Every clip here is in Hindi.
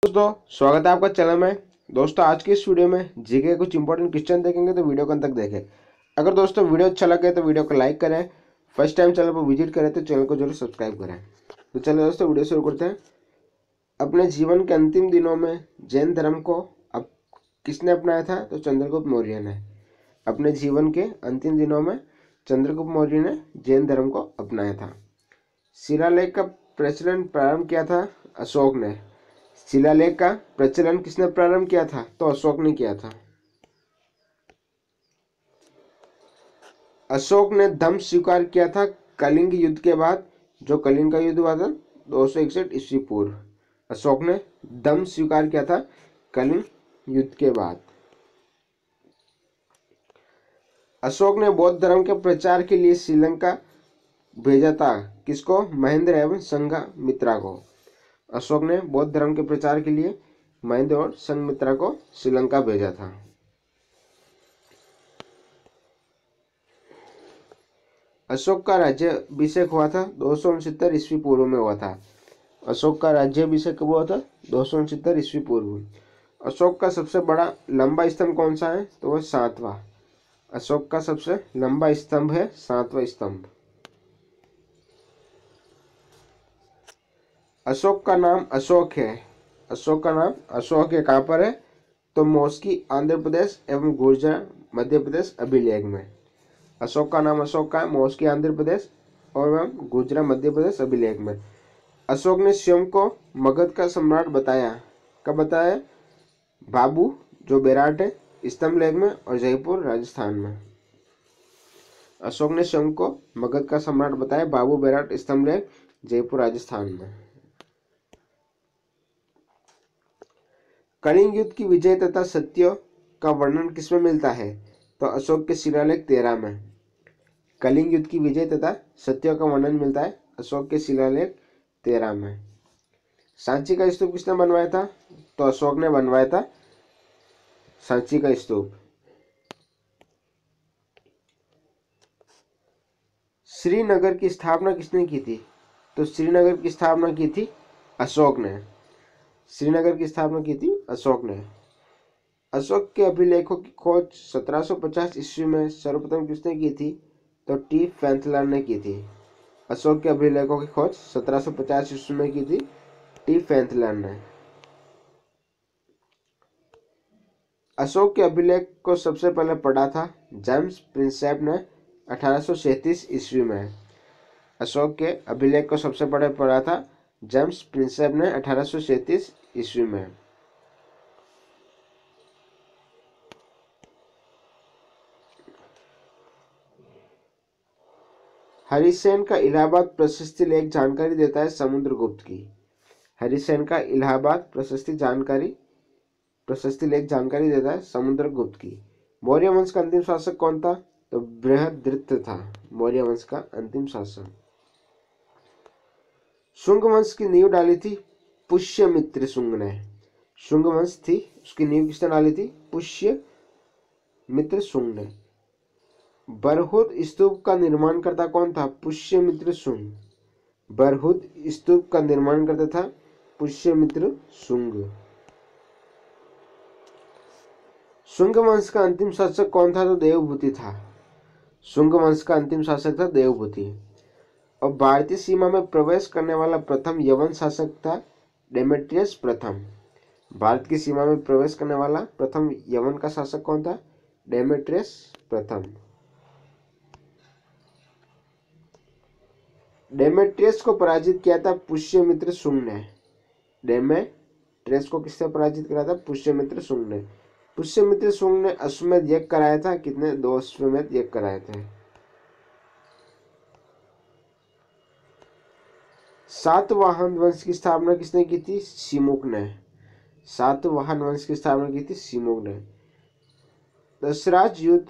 दोस्तों, स्वागत है आपका चैनल में। दोस्तों, आज की इस वीडियो में जीके के कुछ इंपॉर्टेंट क्वेश्चन देखेंगे, तो वीडियो को अंत तक देखें। अगर दोस्तों वीडियो अच्छा लगे तो वीडियो को लाइक करें। फर्स्ट टाइम चैनल पर विजिट करें तो चैनल को जरूर सब्सक्राइब करें। तो चलिए दोस्तों, वीडियो शुरू करते हैं। अपने जीवन के अंतिम दिनों में जैन धर्म को अब किसने अपनाया था? तो चंद्रगुप्त मौर्य ने। अपने जीवन के अंतिम दिनों में चंद्रगुप्त मौर्य ने जैन धर्म को अपनाया था। शिलालेख का प्रचलन प्रारंभ किया था अशोक ने। शिलालेख का प्रचलन किसने प्रारंभ किया था? तो अशोक ने किया था। अशोक ने धम्म स्वीकार किया था कलिंग युद्ध के बाद। जो कलिंग का युद्ध हुआ था 261 ईस्वी पूर्व। अशोक ने धम्म स्वीकार किया था कलिंग युद्ध के बाद। अशोक ने बौद्ध धर्म के प्रचार के लिए श्रीलंका भेजा था। किसको? महेंद्र एवं संघमित्रा को। अशोक ने बौद्ध धर्म के प्रचार के लिए महेंद्र और संघमित्रा को श्रीलंका भेजा था। अशोक का राज्याभिषेक हुआ था 269 ईस्वी पूर्व में हुआ था। अशोक का राज्याभिषेक कब हुआ था? 269 ईस्वी पूर्व। अशोक का सबसे बड़ा लंबा स्तंभ कौन सा है? तो वह 7वां। अशोक का सबसे लंबा स्तंभ है 7वां स्तंभ। अशोक का नाम अशोक है। अशोक का नाम अशोक है। कहाँ पर है? तो मॉस्की आंध्र प्रदेश एवं गुर्जर मध्य प्रदेश अभिलेख में। अशोक का नाम अशोक का है, मॉस्की आंध्र प्रदेश और एवं गुजरात मध्य प्रदेश अभिलेख में। अशोक ने स्वयं को मगध का सम्राट बताया। कब बताया? बाबू जो बेराट है स्तंभ लेख में और जयपुर राजस्थान में। अशोक ने स्वयं को मगध का सम्राट बताया, बाबू बेराट स्तंभ लेख जयपुर राजस्थान में। कलिंग युद्ध की विजय तथा सत्य का वर्णन किसमें मिलता है? तो अशोक के शिलालेख 13 में। कलिंग युद्ध की विजय तथा सत्य का वर्णन मिलता है अशोक के शिलालेख 13 में। सांची का स्तूप किसने बनवाया था? तो अशोक ने बनवाया था सांची का स्तूप। श्रीनगर की स्थापना किसने की थी? तो श्रीनगर की स्थापना की थी अशोक ने। श्रीनगर की स्थापना की थी अशोक ने। अशोक के अभिलेखों की खोज 1750 ईस्वी में सर्वप्रथम किसने की थी? तो टी फैंथलर ने की थी। अशोक के अभिलेखों की खोज 1750 ईस्वी में की थी टी फैंथलर ने। अशोक के अभिलेख को सबसे पहले पढ़ा था जेम्स प्रिंसेप ने 1837 ईस्वी में। अशोक के अभिलेख को सबसे पहले पढ़ा था जेम्स प्रिंसेप ने 1837 ईस्वी में। हरिसेन का इलाहाबाद प्रशस्ति लेख जानकारी देता है समुद्रगुप्त की। हरिसेन का इलाहाबाद प्रशस्ति लेख जानकारी देता है समुद्रगुप्त की। मौर्य वंश का अंतिम शासक कौन था? तो बृहद्रथ था मौर्य वंश का अंतिम शासक। शुंग वंश की नींव डाली थी पुष्यमित्र शुंग ने। शुंग वंश थी, उसकी नींव किसने डाली थी? पुष्यमित्र शुंग ने। बरहुत स्तूप का निर्माण करता कौन था? पुष्यमित्र शुंग। बरहुत स्तूप का निर्माण करता था पुष्यमित्र शुंग। शुंग वंश का अंतिम शासक कौन था? तो देवभूति था। शुंग वंश का अंतिम शासक था देवभूति। और भारतीय सीमा में प्रवेश करने वाला प्रथम यवन शासक था डेमेट्रियस प्रथम। भारत की सीमा में प्रवेश करने वाला प्रथम यवन का शासक कौन था? डेमेट्रियस प्रथम। डेमेट्रियस को पराजित किया था पुष्यमित्र शुंग ने। डेमेट्रियस को किसने पराजित किया था? पुष्यमित्र शुंग ने। पुष्यमित्र शुंग ने अश्वमेध यज्ञ कराया था। कितने? 2 अश्वमेध यज्ञ कराए थे। सातवाहन वंश की स्थापना किसने की थी? सिमुक ने। सातवाहन वंश की स्थापना की थी सिमुक ने। दशराज युद्ध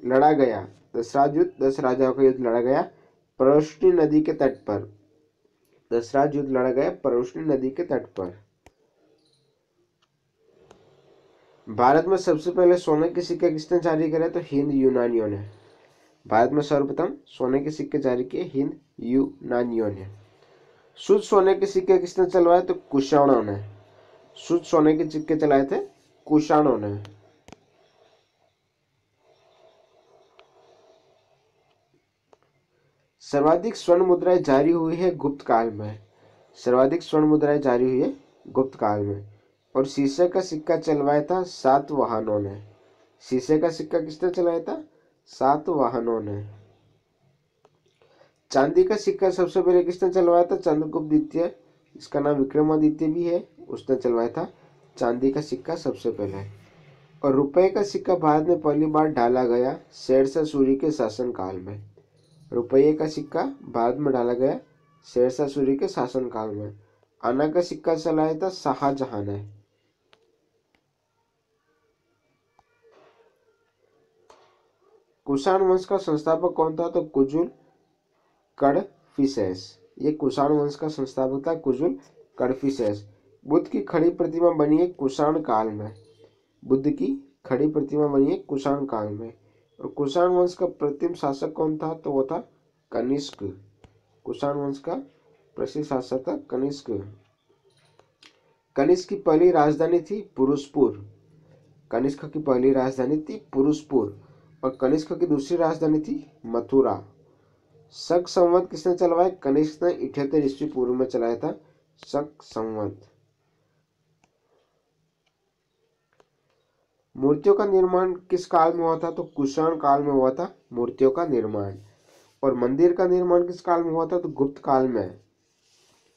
लड़ा गया। दशराज युद्ध 10 राजाओं का युद्ध लड़ा गया परोशनी नदी के तट पर। दशराज युद्ध लड़ा गया परोशनी नदी के तट पर। भारत में सबसे पहले सोने के सिक्के किसने जारी करे? तो हिंद यूनानियों ने। भारत में सर्वप्रथम सोने के सिक्के जारी किए हिंद यूनानियों ने। शुद्ध सोने के सिक्के किसने चलवाए? तो कुषाणों ने। शुद्ध सोने के सिक्के चलाए थे कुषाणों ने। सर्वाधिक स्वर्ण मुद्राएं जारी हुई है गुप्त काल में। सर्वाधिक स्वर्ण मुद्राएं जारी हुई है गुप्त काल में। और शीशे का सिक्का चलवाया था सातवाहनों ने। शीशे का सिक्का किसने चलाया था? सातवाहनों ने। चांदी का सिक्का सबसे पहले किसने चलवाया था? चंद्रगुप्त द्वितीय, इसका नाम विक्रमादित्य भी है, उसने चलवाया था चांदी का सिक्का सबसे पहले। और रुपए का सिक्का भारत में पहली बार डाला गया शेरशाह सूरी के शासनकाल में। रुपये का सिक्का भारत में डाला गया शेरशाह सूरी के शासनकाल में। आना का सिक्का चलाया था शाहजहां ने। कुषाण वंश का संस्थापक कौन था? तो कुजुल कडफिसेस। ये कुषाण वंश का संस्थापक था कुजुल कडफिसेस। बुद्ध की खड़ी प्रतिमा बनी है कुषाण काल में। बुद्ध की खड़ी प्रतिमा बनी है कुषाण काल में। और कुषाण वंश का प्रथम शासक कौन था? तो वो था कनिष्क। कुषाण वंश का प्रसिद्ध शासक था कनिष्क। कनिष्क की पहली राजधानी थी पुरुषपुर। कनिष्क की पहली राजधानी थी पुरुषपुर। और कनिष्क की दूसरी राजधानी थी मथुरा। शक संवत किसने चलवाया? कनिष्क ने 78 ईस्वी पूर्व में चलाया था शक संवत। मूर्तियों का निर्माण किस काल में हुआ था? तो कुषाण काल में हुआ था मूर्तियों का निर्माण। और मंदिर का निर्माण किस काल में हुआ था? तो गुप्त काल में।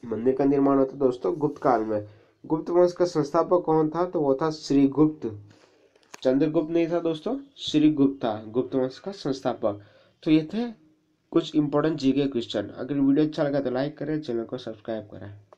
मंदिर का निर्माण होता दोस्तों गुप्त काल में। गुप्त वंश का संस्थापक कौन था? तो वो था श्रीगुप्त। चंद्रगुप्त नहीं था दोस्तों, श्रीगुप्त था गुप्त वंश का संस्थापक। तो ये थे कुछ इंपॉर्टेंट जीके क्वेश्चन। अगर वीडियो अच्छा लगा तो लाइक करें, चैनल को सब्सक्राइब करें।